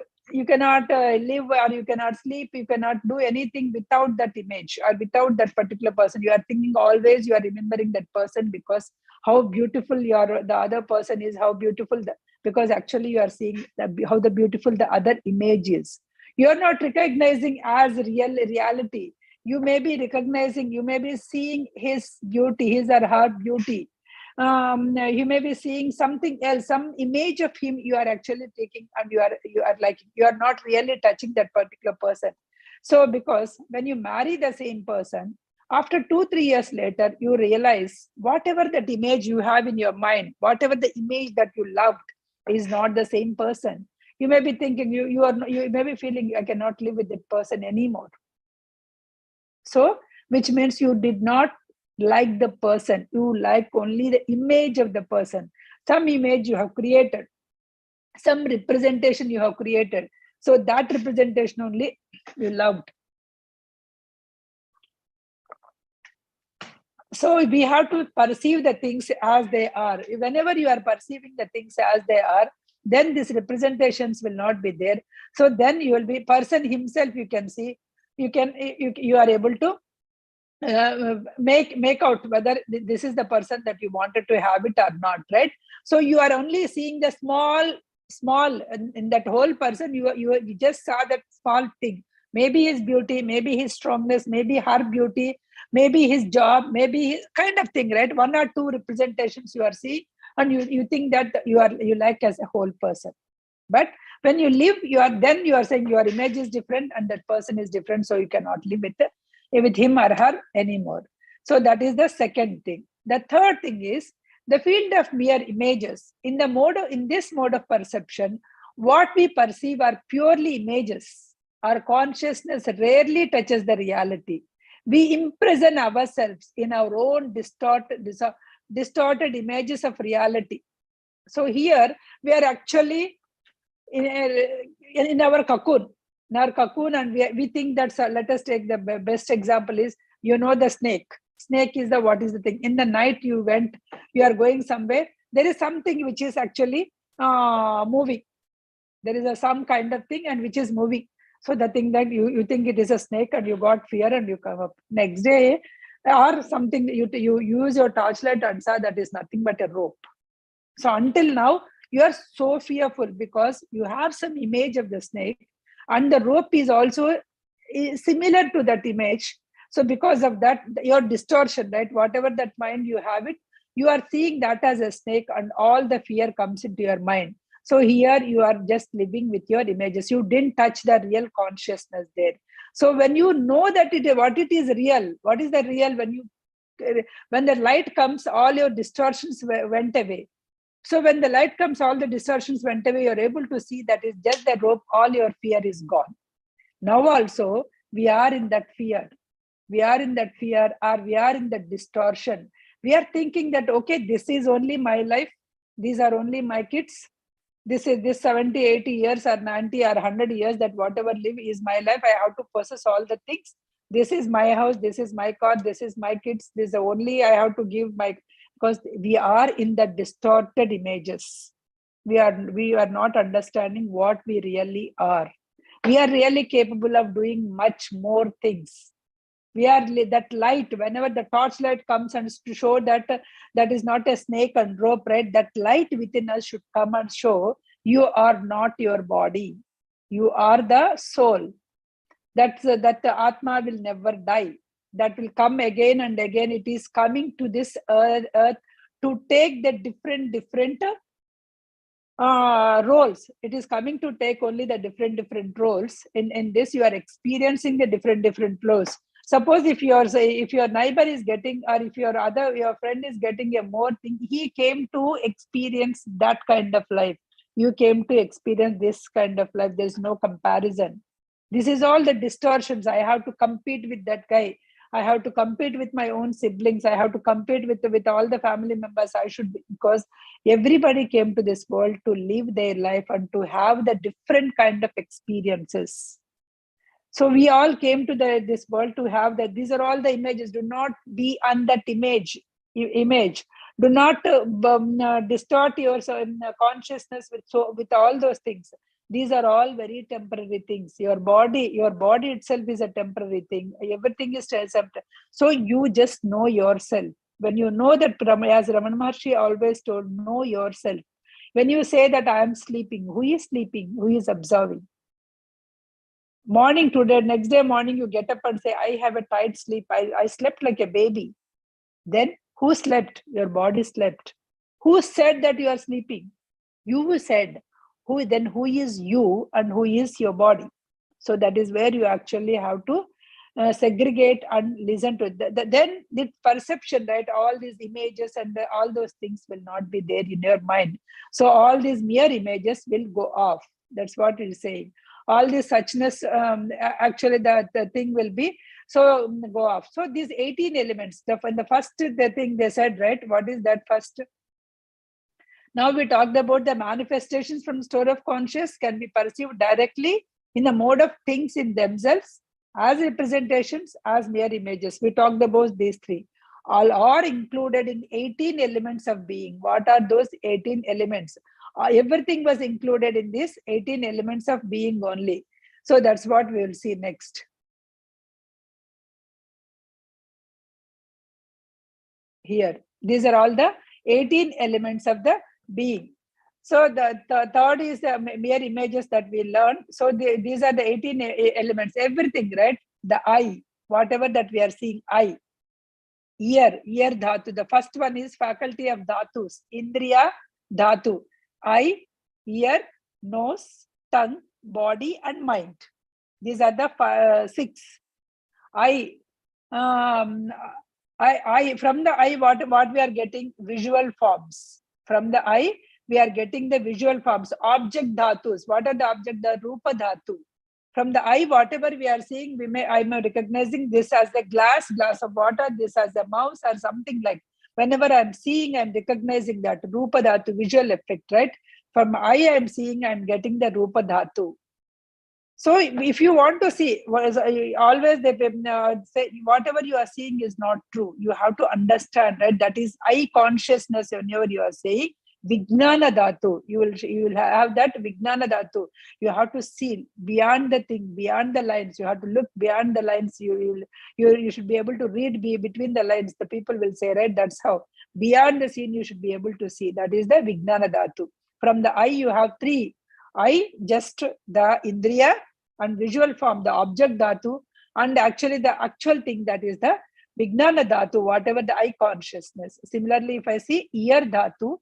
live, or you cannot sleep, you cannot do anything without that image or without that particular person. You are thinking always, you are remembering that person, because how beautiful the other person is, how beautiful because actually you are seeing how the beautiful the other image is. You are not recognizing as reality. You may be recognizing, you may be seeing his beauty, his or her beauty. You may be seeing something else, some image of him you are actually taking, and you are not really touching that particular person. So because when you marry the same person, After 2-3 years later, you realize whatever that image you have in your mind, whatever the image that you loved, is not the same person. You may be thinking, you may be feeling, I cannot live with that person anymore. So, which means you did not like the person, you like only the image of the person. Some image you have created, some representation you have created. So that representation only you loved. So we have to perceive the things as they are. Whenever you are perceiving the things as they are, then these representations will not be there. So then you will be person himself. You can see, you are able to make out whether this is the person that you wanted to have it or not, right? So you are only seeing the small in that whole person. You just saw that small thing. Maybe his beauty, maybe his strongness, maybe her beauty, maybe his job, maybe his kind of thing, right? One or two representations you are seeing, and you think that you like as a whole person. But when you live, you are saying your image is different and that person is different, so you cannot live with him or her anymore. So that is the second thing. The third thing is the field of mere images. In this mode of perception, what we perceive are purely images. Our consciousness rarely touches the reality. We imprison ourselves in our own distorted images of reality. So here we are actually in our cocoon. And we think that, let us take the best example is, the snake is the, what is the thing, in the night you are going somewhere, there is something which is actually moving, there is some kind of thing and which is moving. So the thing that you think it is a snake and you got fear and you come up next day, or something, you use your torchlight and saw that is nothing but a rope. So until now you are so fearful because you have some image of the snake, and the rope is also similar to that image. So because of that, your distortion, right, whatever that mind you have it, you are seeing that as a snake, and all the fear comes into your mind. So here you are just living with your images. You didn't touch the real consciousness there. So when you know that what it is real, what is the real, when the light comes, all your distortions went away. So when the light comes, all the distortions went away. You're able to see that is just the rope. All your fear is gone. Now also, we are in that fear. We are in that fear, or we are in that distortion. We are thinking that, okay, this is only my life. These are only my kids. This 70, 80 years or 90 or 100 years, that whatever live is my life. I have to possess all the things. This is my house. This is my car. This is my kids. This is only I have to give my, because we are in the distorted images. We are not understanding what we really are. We are really capable of doing much more things. We are that light. Whenever the torchlight comes and to show that that is not a snake and rope, right? That light within us should come and show you are not your body. You are the soul. That the Atma will never die. That will come again and again. It is coming to this earth to take the different roles. It is coming to take only the different roles. In this, you are experiencing the different roles. Suppose if your neighbor is getting, or if your friend is getting a more thing, he came to experience that kind of life. You came to experience this kind of life. There's no comparison. This is all the distortions. I have to compete with that guy. I have to compete with my own siblings. I have to compete with all the family members. I should be, because everybody came to this world to live their life and to have the different kind of experiences. So we all came to this world to have that. These are all the images. Do not be on that image. Do not distort your consciousness with all those things. These are all very temporary things. Your body itself is a temporary thing. Everything is temporary. So you just know yourself. When you know that, as Ramana Maharshi always told, know yourself. When you say that I am sleeping, who is sleeping? Who is observing? Next day morning, you get up and say, I have a tight sleep. I slept like a baby. Then who slept? Your body slept. Who said that you are sleeping? You said. Who is you and who is your body? So that is where you actually have to segregate and listen to it. Then the perception, right, all these images and all those things will not be there in your mind. So all these mere images will go off. That's what it is saying. All this suchness, actually the thing will be, so go off. So these 18 elements, the first the thing they said, right, what is that first? Now we talked about the manifestations from store of conscious can be perceived directly in the mode of things in themselves, as representations, as mere images. We talked about these three. All are included in 18 elements of being. What are those 18 elements? Everything was included in these 18 elements of being only. So that's what we will see next. Here, these are all the 18 elements of the being. So the third is the mere images that we learn. So these are the 18 elements, everything, right? The eye, whatever that we are seeing, eye. Ear dhatu. The first one is faculty of dhatus. Indriya dhatu. Eye, ear, nose, tongue, body, and mind. These are the 6. Eye. From the eye, what we are getting? Visual forms. From the eye, we are getting the visual forms. Object dhatus. What are the object? The rupa dhatu. From the eye, whatever we are seeing, I'm recognizing this as the glass of water, this as a mouse or something like. Whenever I'm seeing, I'm recognizing that rupa dhatu, visual effect, right? From eye, I'm seeing, I'm getting the rupa dhatu. So if you want to see, always they say whatever you are seeing is not true. You have to understand, right? That is eye consciousness. Whenever you are saying Vijnana Dhatu, you will have that Vijnana Dhatu. You have to see beyond the thing, beyond the lines. You have to look beyond the lines. You should be able to read between the lines. The people will say, right? That's how. Beyond the scene, you should be able to see. That is the Vijnana Dhatu. From the eye, you have 3. Eye, just the Indriya, and visual form, the object dhatu, and actually the actual thing, that is the Vijnana dhatu, whatever the eye consciousness. Similarly, if I see ear dhatu,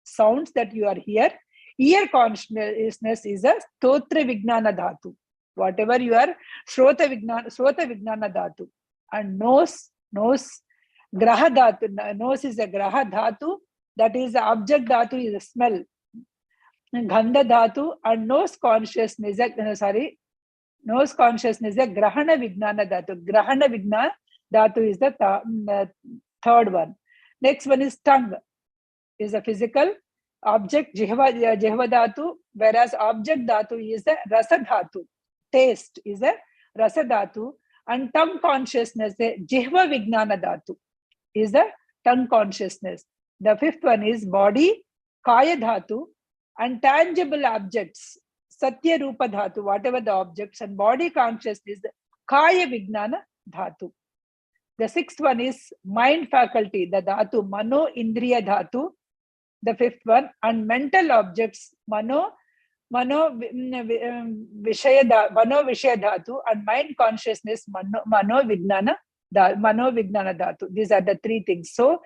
sounds that you are here, ear consciousness is a stotra Vijnana dhatu. Whatever you are, shrota Vijnana dhatu. And nose, graha dhatu. Nose is a graha dhatu, that is the object dhatu, is a smell. Gandha dhatu, and nose consciousness, nose consciousness is grahana vijnana dhatu. Grahana vijnana dhatu is the third one. Next one is tongue, is a physical object, jihva dhatu, whereas object dhatu is the rasa dhatu. Taste is a rasa dhatu, and tongue consciousness, the jihva vijnana dhatu, is the tongue consciousness. The fifth one is body, kaya dhatu, and tangible objects, Satya Rupa Dhatu, whatever the objects, and body consciousness, Kaya Vijnana Dhatu. The sixth one is mind faculty, the Dhatu, Mano Indriya Dhatu. The fifth one, and mental objects, Mano Vishaya Dhatu, and mind consciousness, Mano Vijnana Dhatu. These are the 3 things. So,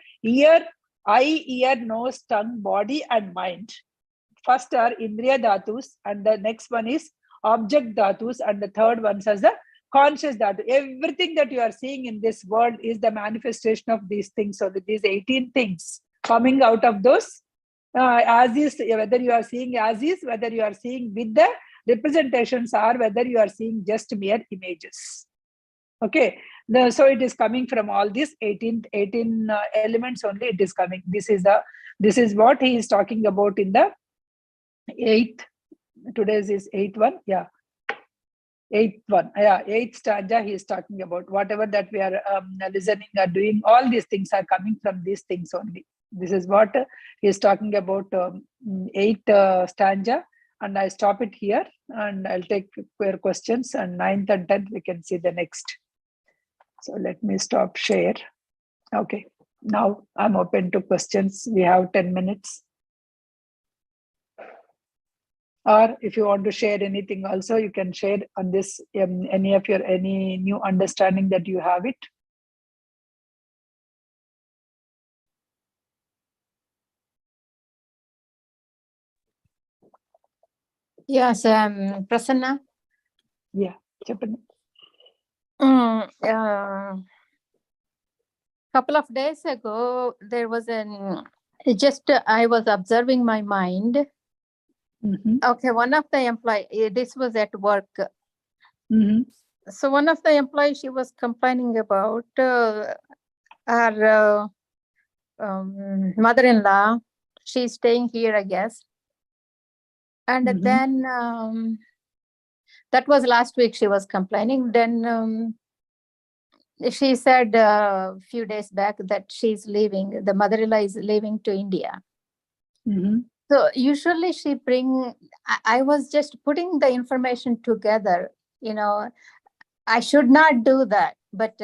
eye, nose, tongue, body, and mind. First are Indriya Dhatus, and the next one is object Dhatus, and the third one is the conscious Dhatu. Everything that you are seeing in this world is the manifestation of these things. So these 18 things coming out of those as is, whether you are seeing as is, whether you are seeing with the representations, or whether you are seeing just mere images. Okay, so it is coming from all these 18 elements only. It is coming. This is what he is talking about in the 8th. Today's is 8th one. Yeah, 8th one. Yeah, 8th stanza. He is talking about whatever that we are listening or doing. All these things are coming from these things only. This is what he is talking about. 8th stanza. And I stop it here, and I'll take your questions. And 9th and 10th we can see the next. So let me stop share. Okay. Now I'm open to questions. We have 10 minutes. Or if you want to share anything also, you can share on this, any new understanding that you have it. Yes, Prasanna. Yeah, Jasmine. Couple of days ago, there was just I was observing my mind. Okay, one of the employee, this was at work. So one of the employees, she was complaining about her mother-in-law. She's staying here, I guess. And then that was last week she was complaining. Then she said a few days back that she's leaving. The mother-in-law is leaving to India. So usually she bring, I was just putting the information together, I should not do that. But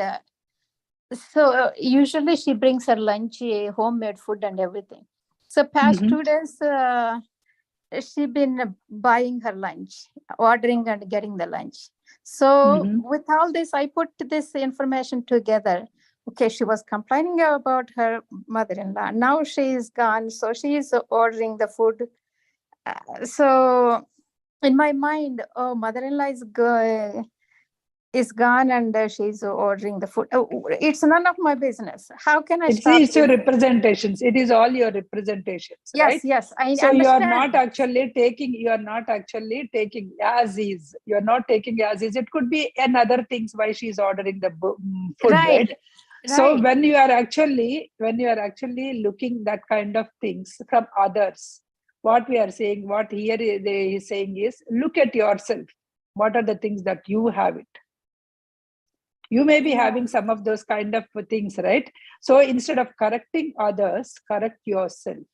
so usually she brings her lunch, homemade food and everything. So past 2 days, she been buying her lunch, ordering and getting the lunch. So with all this, I put this information together. Okay, she was complaining about her mother-in-law. Now she is gone, so she is ordering the food. So in my mind, oh, mother-in-law is gone and she's ordering the food. Oh, it's none of my business. How can I stop? It's your representations. It is all your representations, right? Yes. So understand. You are not actually taking as is. You are not taking as is. It could be another things why she's ordering the food, right? So when you are actually looking that kind of things from others, what we are saying, what here they is saying is, look at yourself. What are the things that you have it? You may be having some of those kind of things, right? So instead of correcting others, correct yourself.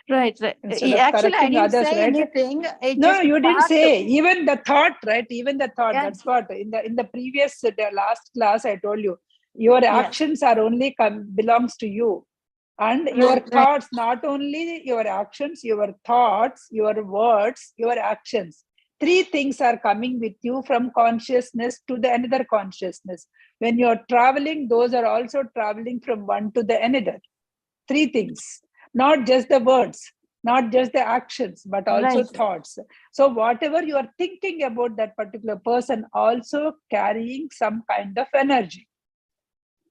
Right. Actually, I didn't others, say anything. No, you didn't say. Even the thought, right? Even the thought. Yeah. That's what in the previous the last class I told you. Your actions are only belongs to you, and your thoughts. Not only your actions, your thoughts, your words, your actions. 3 things are coming with you from consciousness to the another consciousness. When you're traveling, those are also traveling from one to the another. 3 things, not just the words, not just the actions, but also thoughts. So whatever you are thinking about that particular person, also carrying some kind of energy.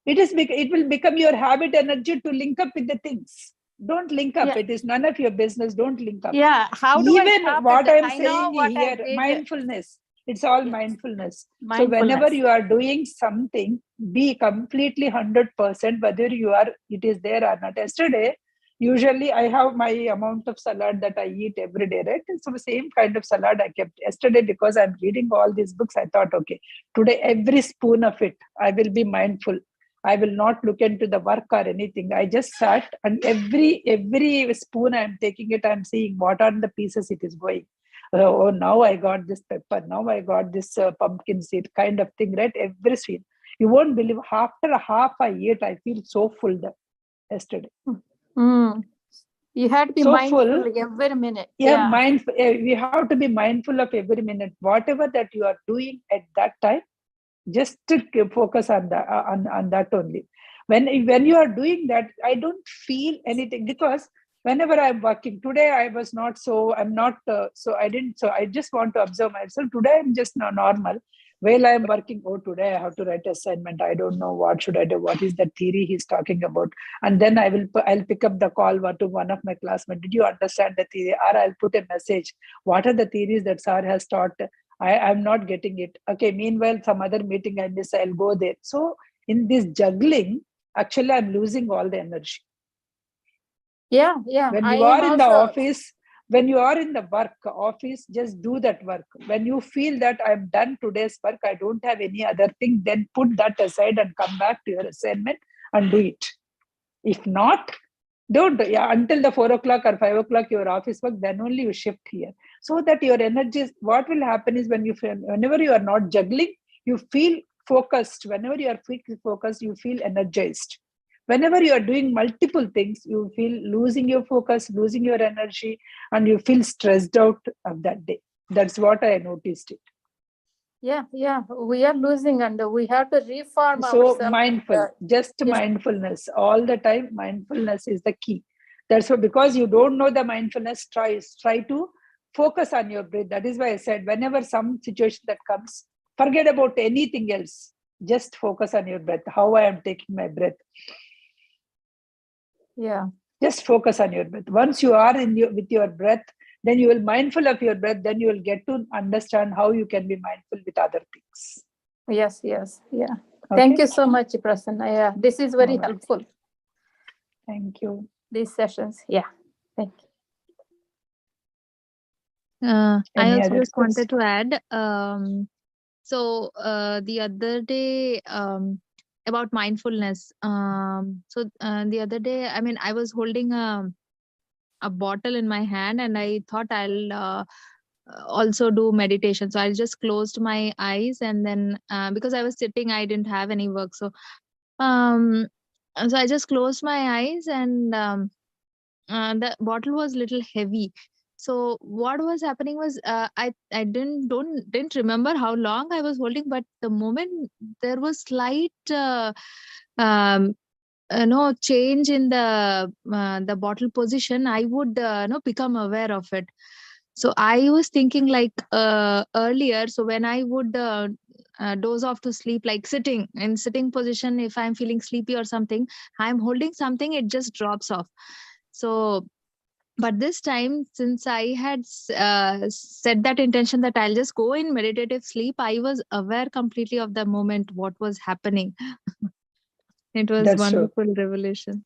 It will become your habit energy to link up with the things. Don't link up. It is none of your business. Don't link up. Yeah. How do even I what I'm saying here, mindfulness. It's all mindfulness. So whenever you are doing something, be completely 100%, whether it is there or not. Yesterday, usually I have my amount of salad that I eat every day, right? So the same kind of salad I kept yesterday because I'm reading all these books. I thought, okay, today every spoon of it, I will be mindful. I will not look into the work or anything. I just sat and every spoon I'm taking it, I'm seeing what are the pieces it is going. Oh, now I got this pepper. Now I got this pumpkin seed kind of thing, right? Every sweet. You won't believe after half I ate, I feel so full yesterday. You had to be mindful every minute. Yeah, mindful. We have to be mindful of every minute. Whatever that you are doing at that time, just to focus on that on that only. When you are doing that, I don't feel anything, because whenever I'm working today, I was not so I'm not so I didn't so I just want to observe myself. Today I'm just normal. While I'm working, oh, today I have to write assignment. I don't know what should I do. What is the theory he's talking about? And then I'll pick up the call to one of my classmates. Did you understand the theory? Or I'll put a message. What are the theories that sir has taught? I'm not getting it. Okay, meanwhile, some other meeting I miss, I'll go there. So in this juggling, actually, I'm losing all the energy. Yeah. When you are in the office, when you are in the work office, just do that work. When you feel that I'm done today's work, I don't have any other thing, then put that aside and come back to your assignment and do it. If not, don't until the 4 o'clock or 5 o'clock your office work, then only you shift here, so that your energy what will happen is whenever you are not juggling, you feel focused. Whenever you are focused, you feel energized. Whenever you are doing multiple things, you feel losing your focus, losing your energy, and you feel stressed out of that day. That's what I noticed it. Yeah, we are losing, and we have to reform ourselves. So mindful, mindfulness all the time. Mindfulness is the key. That's what, because you don't know the mindfulness, try to focus on your breath. That is why I said, whenever some situation that comes, forget about anything else. Just focus on your breath, how I am taking my breath. Yeah. Just focus on your breath. Once you are with your breath, then you will mindful of your breath, then you will get to understand how you can be mindful with other things. Yes, yes. Yeah. Okay? Thank you so much, Prasanna. Yeah, this is very helpful. Thank you. These sessions. Yeah. Thank you. I Any also other just wanted questions? to add, so the other day, about mindfulness. The other day, I mean, I was holding a bottle in my hand, and I thought I'll also do meditation. So I just closed my eyes, and then because I was sitting, I didn't have any work. Um, so I just closed my eyes, and the bottle was little heavy. So what was happening was, I didn't remember how long I was holding, but the moment there was slight um, change in the bottle position, I would become aware of it. So I was thinking, like, earlier, so when I would doze off to sleep, like sitting position, if I'm feeling sleepy or something, I'm holding something, it just drops off. So but this time, since I had set that intention that I'll just go in meditative sleep, I was aware completely of the moment, what was happening. It was That's true. wonderful revelation.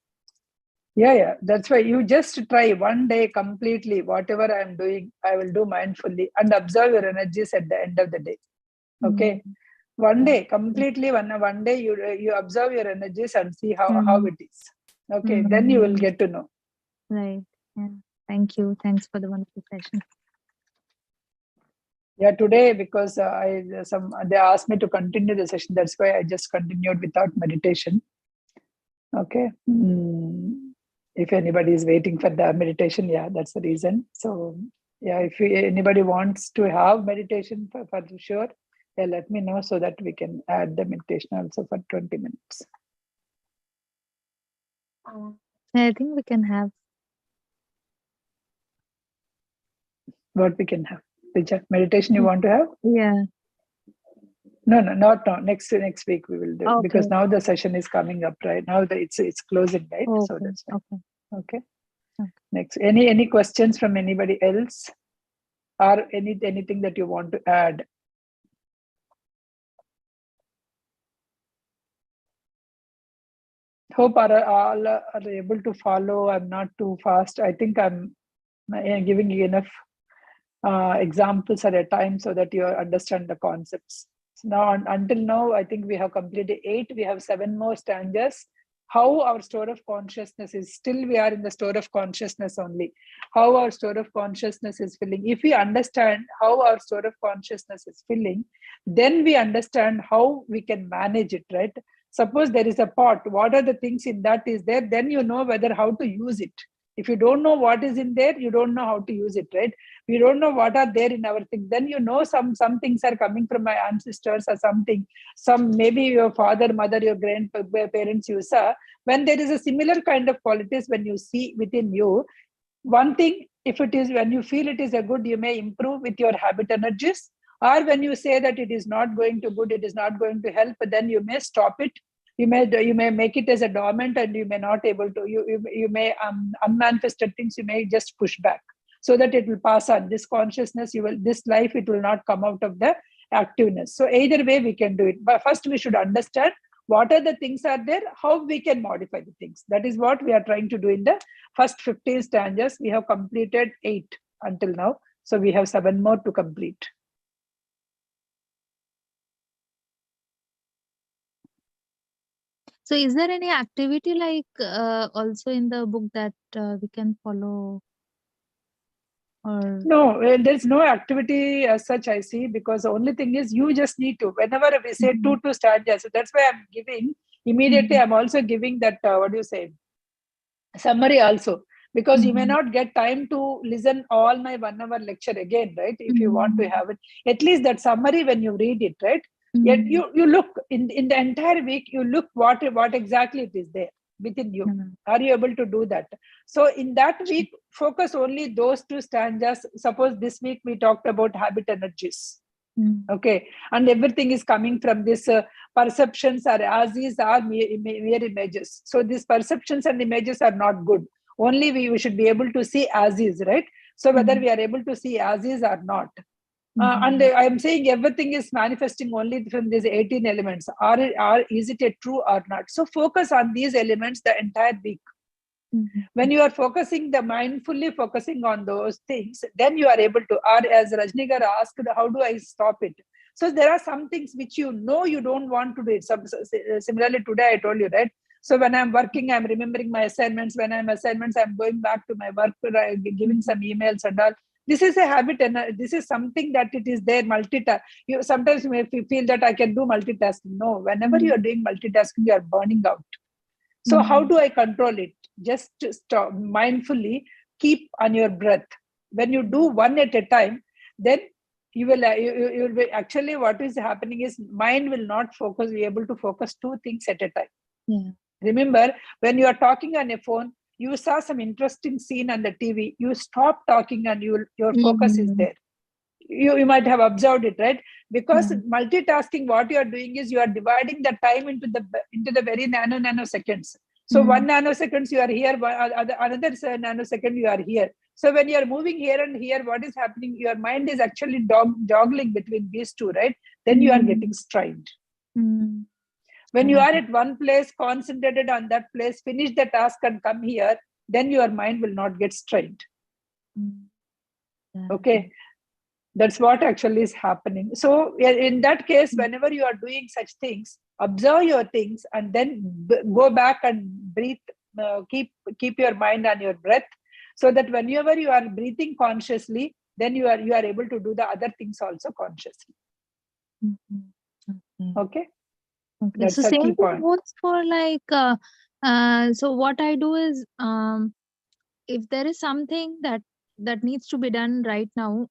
Yeah. That's why you just try one day completely, whatever I'm doing, I will do mindfully and observe your energies at the end of the day. Okay. One day completely, one day you observe your energies and see how it is. Okay. Then you will get to know. Right. Yeah. Thank you. Thanks for the wonderful session. Yeah, today, because they asked me to continue the session, that's why I just continued without meditation. Okay. If anybody is waiting for the meditation, yeah, that's the reason. So yeah, if anybody wants to have meditation for sure, yeah, let me know so that we can add the meditation also for 20 minutes. I think we can have. What we can have? Richa, meditation you want to have? Yeah. No, not now. Next week we will do, Okay. because now the session is coming up, right? Now it's closing, right? Okay. So that's fine. Okay. Next, any questions from anybody else, or anything that you want to add? Hope all are able to follow. I'm not too fast. I think I'm giving you enough examples at a time so that you understand the concepts. So now, until now, I think we have completed 8. We have 7 more stanzas. How our store of consciousness is, still we are in the store of consciousness only. How our store of consciousness is filling. If we understand how our store of consciousness is filling, then we understand how we can manage it, right? Suppose there is a pot, what are the things in that is there, then you know whether how to use it. If you don't know what is in there, you don't know how to use it, right? We don't know what are there in our thing, then you know some things are coming from my ancestors or something, some maybe your father, mother, your grandparents you saw. When there is a similar kind of qualities, when you see within you, one thing, if it is, when you feel it is a good, you may improve with your habit energies, or when you say that it is not going to good, it is not going to help, then you may stop it. You may make it as a dormant, and you may not able to, you may unmanifested things, you may just push back, so that it will pass on. This consciousness, this life, it will not come out of the activeness. So either way we can do it, but first we should understand what are the things are there, how we can modify the things. That is what we are trying to do in the first 15 stanzas. We have completed 8 until now, so we have 7 more to complete. So is there any activity like also in the book that we can follow? Or no, there's no activity as such, I see, because the only thing is you just need to, whenever we say 2 stanzas, so that's why I'm giving immediately. I'm also giving that what do you say, summary also, because you may not get time to listen all my 1 hour lecture again, right? If you want to have it, at least that summary, when you read it, right? Yet you look in the entire week, you look what exactly it is there within you. Are you able to do that? So in that week, focus only those 2 stanzas. Suppose this week we talked about habit energies. Okay, and everything is coming from this perceptions or as is are mere images. So these perceptions and images are not good. Only we should be able to see as is, right? So whether we are able to see as is or not. And I am saying everything is manifesting only from these 18 elements. Is it a true or not? So focus on these elements the entire week. When you are focusing the mindfully focusing on those things, then you are able to, or as Rajnigar asked, how do I stop it? So there are some things which you don't want to do it. Similarly, today I told you, right? So when I'm working, I'm remembering my assignments. When I'm assignments, I'm going back to my work, giving some emails and all. This is a habit, and this is something that it is there. You sometimes may feel that I can do multitasking. No, whenever you are doing multitasking, you are burning out. So how do I control it? Just stop mindfully, keep on your breath. When you do one at a time, then you will be, actually what is happening is mind will not be able to focus two things at a time. Remember, when you are talking on a phone, you saw some interesting scene on the TV, you stop talking and your focus is there. You might have observed it, right? Because multitasking, what you are doing is you are dividing the time into the very nanoseconds. So 1 nanosecond you are here, another nanosecond you are here. So when you are moving here and here, what is happening? Your mind is actually joggling between these two, right? Then you are getting strained. When you are at one place, concentrated on that place, finish the task and come here, then your mind will not get strained. Okay. That's what actually is happening. So in that case, whenever you are doing such things, observe your things and then go back and breathe, keep your mind on your breath, so that whenever you are breathing consciously, then you are able to do the other things also consciously. Okay. That's so a same key thing point. goes for like so what I do is if there is something that needs to be done right now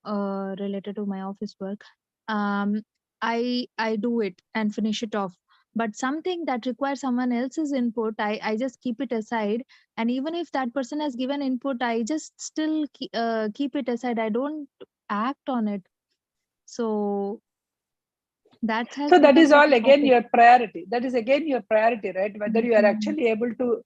related to my office work, I do it and finish it off. But something that requires someone else's input, I just keep it aside. And even if that person has given input, I just still keep it aside. I don't act on it. So that has So that become is all very again habit. your priority. That is again your priority, right? Whether you are actually able to,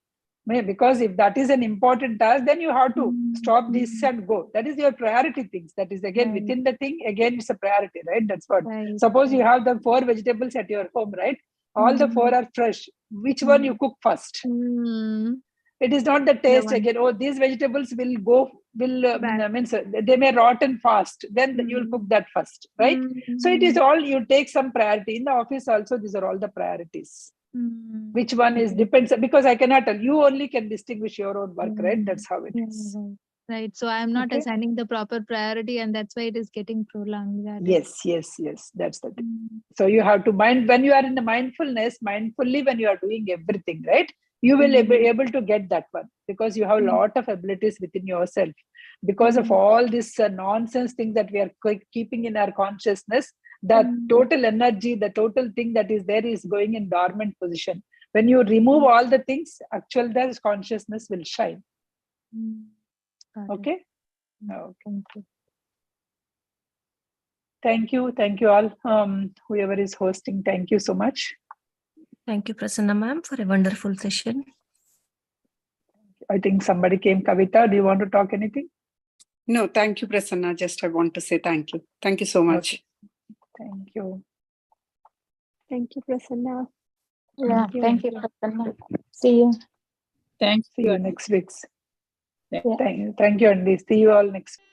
because if that is an important task, then you have to stop this and go. That is your priority things. That is again within the thing, again it's a priority, right? That's what. Suppose you have the 4 vegetables at your home, right? All the 4 are fresh. Which one you cook first? It is not the taste again. Oh, these vegetables means they may rotten fast. Then you will cook that first, right? So it is all, you take some priority. In the office also, these are all the priorities. Which one is depends, because I cannot tell. You only can distinguish your own work, right? That's how it is. Right. So I am not assigning the proper priority, and that's why it is getting prolonged. Yes. That's the thing. So you have to mind, when you are in the mindfulness, mindfully when you are doing everything, right? You will be able to get that one, because you have a lot of abilities within yourself. Because of all this nonsense thing that we are keeping in our consciousness, the total energy, the total thing that is there is going in dormant position. When you remove all the things, actual the consciousness will shine. Okay. Thank you all. Whoever is hosting, thank you so much. Thank you, Prasanna ma'am, for a wonderful session. I think somebody came. Kavita, do you want to talk anything? No, thank you, Prasanna. Just I want to say thank you. Thank you so much. Okay. Thank you. Thank you, Prasanna. Yeah, thank you, Prasanna. See you. See you next week. Thank you, Andy. See you all next week.